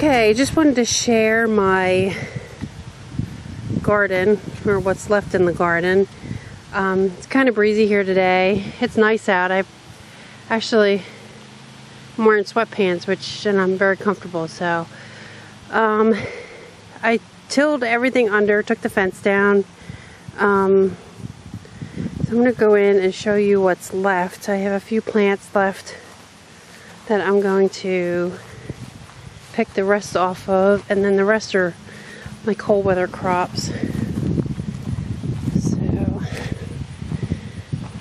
Okay, just wanted to share my garden, or what's left in the garden. It's kind of breezy here today. It's nice out. I'm wearing sweatpants, and I'm very comfortable. So I tilled everything under, took the fence down. So I'm going to go in and show you what's left. I have a few plants left that I'm going to pick the rest off of, and then the rest are my cold weather crops. So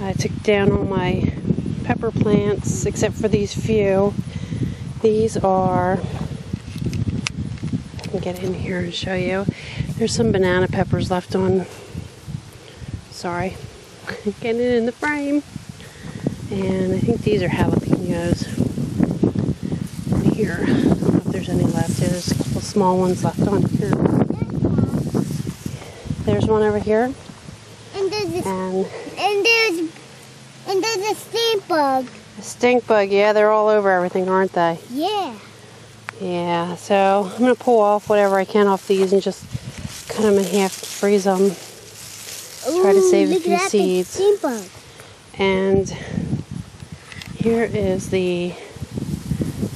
I took down all my pepper plants except for these few. These are, I can get in here and show you. There's some banana peppers left on, sorry, getting it in the frame. And I think these are jalapenos here. I don't know if there's any left. There's a couple small ones left on here. There's one over here. And there's a stink bug. A stink bug, yeah, they're all over everything, aren't they? Yeah. Yeah, so I'm going to pull off whatever I can off these and just cut them in half, freeze them. Try to save a few seeds. Stink bug. And here is the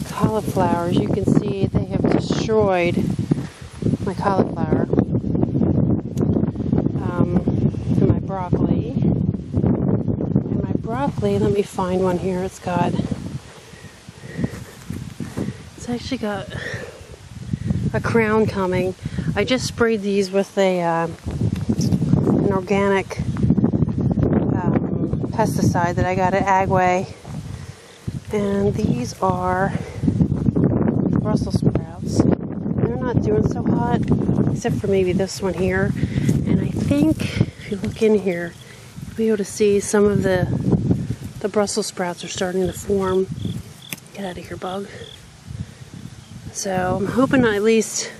cauliflowers. You can see they have destroyed my cauliflower. And my broccoli. And my broccoli, let me find one here. It's actually got a crown coming. I just sprayed these with an organic pesticide that I got at Agway. And these are Brussels sprouts. They're not doing so hot, except for maybe this one here. And I think if you look in here, you'll be able to see some of the Brussels sprouts are starting to form. Get out of here, bug. So I'm hoping at least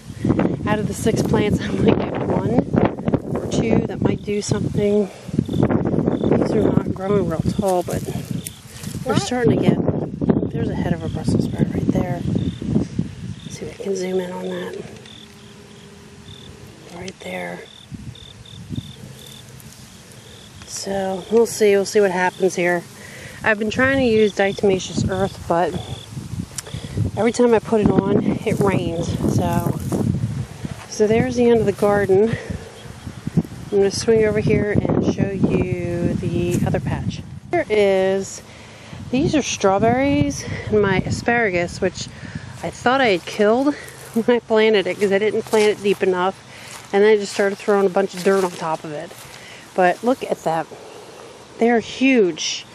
out of the 6 plants, I might get 1 or 2 that might do something. These are not growing real tall, but they're starting to get. There's a head of a Brussels sprout right there. Let's see if I can zoom in on that. Right there. So we'll see what happens here. I've been trying to use diatomaceous earth, but every time I put it on, it rains. So there's the end of the garden. I'm going to swing over here and show you the other patch. These are strawberries and my asparagus, which I thought I had killed when I planted it because I didn't plant it deep enough. And then I just started throwing a bunch of dirt on top of it. But look at that. They're huge.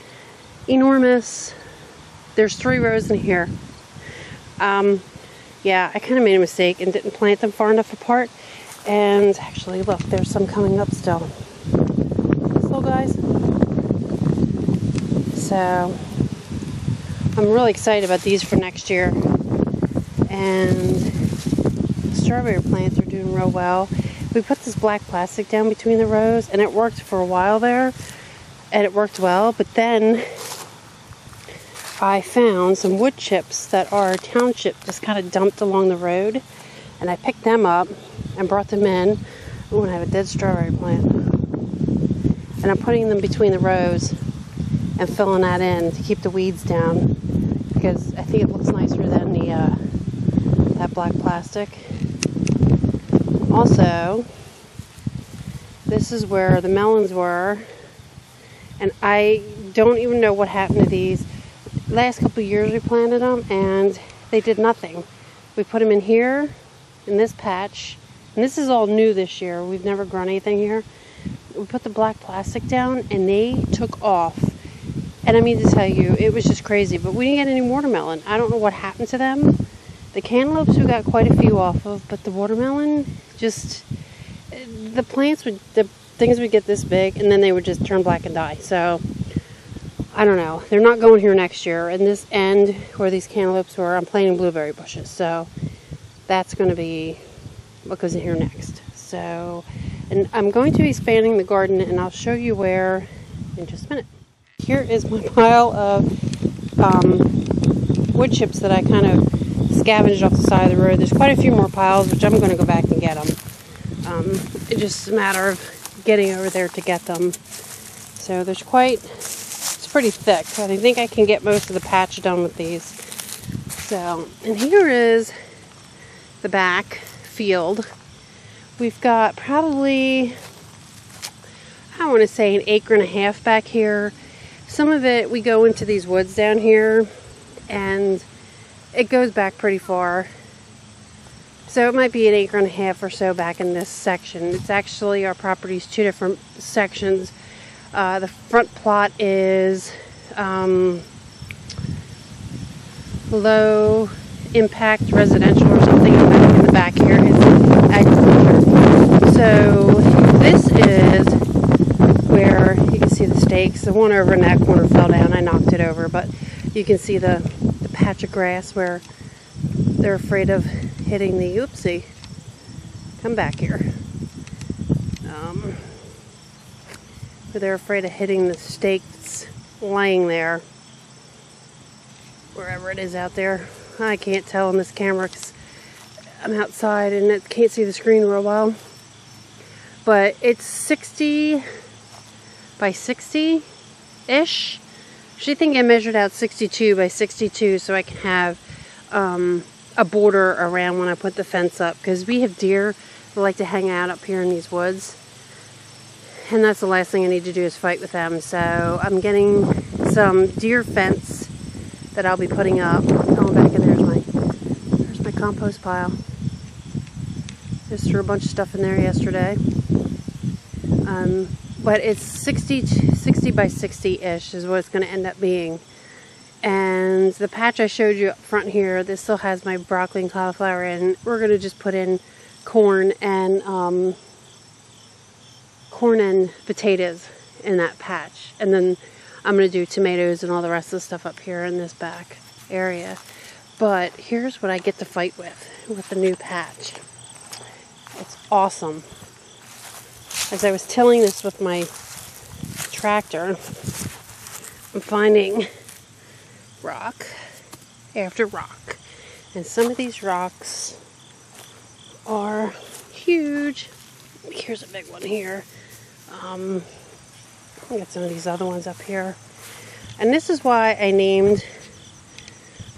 Enormous. There's 3 rows in here. Yeah, I kind of made a mistake and didn't plant them far enough apart. And actually, look, there's some coming up still. So, guys. So I'm really excited about these for next year. And the strawberry plants are doing real well. We put this black plastic down between the rows, and it worked for a while there. And it worked well, but then I found some wood chips that our township just kind of dumped along the road. And I picked them up and brought them in. Ooh, and I have a dead strawberry plant. And I'm putting them between the rows and filling that in to keep the weeds down, because I think it looks nicer than that black plastic. Also, this is where the melons were, and I don't even know what happened to these. Last couple of years we planted them and they did nothing. We put them in here, in this patch, and this is all new this year. We've never grown anything here. We put the black plastic down and they took off. And I mean to tell you, it was just crazy. But we didn't get any watermelon. I don't know what happened to them. The cantaloupes we got quite a few off of, but the watermelon, just, the things would get this big and then they would just turn black and die. So, I don't know. They're not going here next year. And this end where these cantaloupes were, I'm planting blueberry bushes. So, that's going to be what goes in here next. So, and I'm going to be expanding the garden, and I'll show you where in just a minute. Here is my pile of wood chips that I kind of scavenged off the side of the road. There's quite a few more piles, which I'm going to go back and get them. It's just a matter of getting over there to get them. So there's it's pretty thick. I think I can get most of the patch done with these. So, and here is the back field. We've got probably, I want to say, 1.5 acres back here. Some of it, we go into these woods down here, and it goes back pretty far. So it might be 1.5 acres or so back in this section. It's actually, our property's 2 different sections. The front plot is low impact residential or something, and in the back here is agriculture. So this is where you can see the stakes. The one over in that corner fell down. I knocked it over, but you can see the patch of grass where they're afraid of hitting the, oopsie, come back here. Where they're afraid of hitting the stakes laying there, wherever it is out there. I can't tell on this camera because I'm outside and it can't see the screen real well. But it's 60 by 60-ish. I think I measured out 62 by 62 so I can have a border around when I put the fence up, because we have deer that like to hang out up here in these woods, and that's the last thing I need to do is fight with them. So I'm getting some deer fence that I'll be putting up. Oh, back in there's my compost pile. Just threw a bunch of stuff in there yesterday. But it's 60 by 60-ish is what it's going to end up being. And the patch I showed you up front here, this still has my broccoli and cauliflower in. We're going to just put in corn and potatoes in that patch. And then I'm going to do tomatoes and all the rest of the stuff up here in this back area. But here's what I get to fight with the new patch. It's awesome. As I was tilling this with my tractor, I'm finding rock after rock. And some of these rocks are huge. Here's a big one here. I got some of these other ones up here. And this is why I named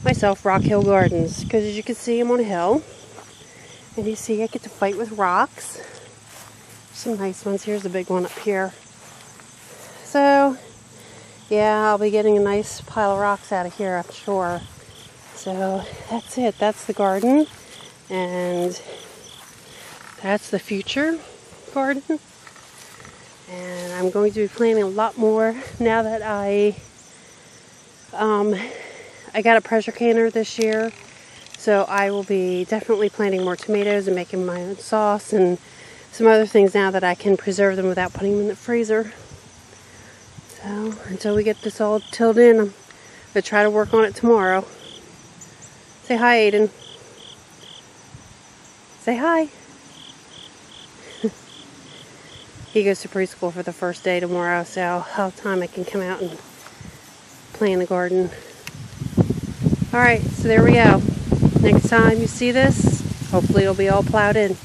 myself Rock Hill Gardens, because as you can see, I'm on a hill. And you see I get to fight with rocks. Some nice ones. Here's a big one up here. So, yeah, I'll be getting a nice pile of rocks out of here, I'm sure. So, that's it. That's the garden. And that's the future garden. And I'm going to be planting a lot more now that I got a pressure canner this year. So I will be definitely planting more tomatoes and making my own sauce and some other things now that I can preserve them without putting them in the freezer. So until we get this all tilled in, I'm going to try to work on it tomorrow. Say hi, Aiden. Say hi. He goes to preschool for the first day tomorrow, so I'll have time I can come out and play in the garden. Alright, so there we go. Next time you see this, hopefully it'll be all plowed in.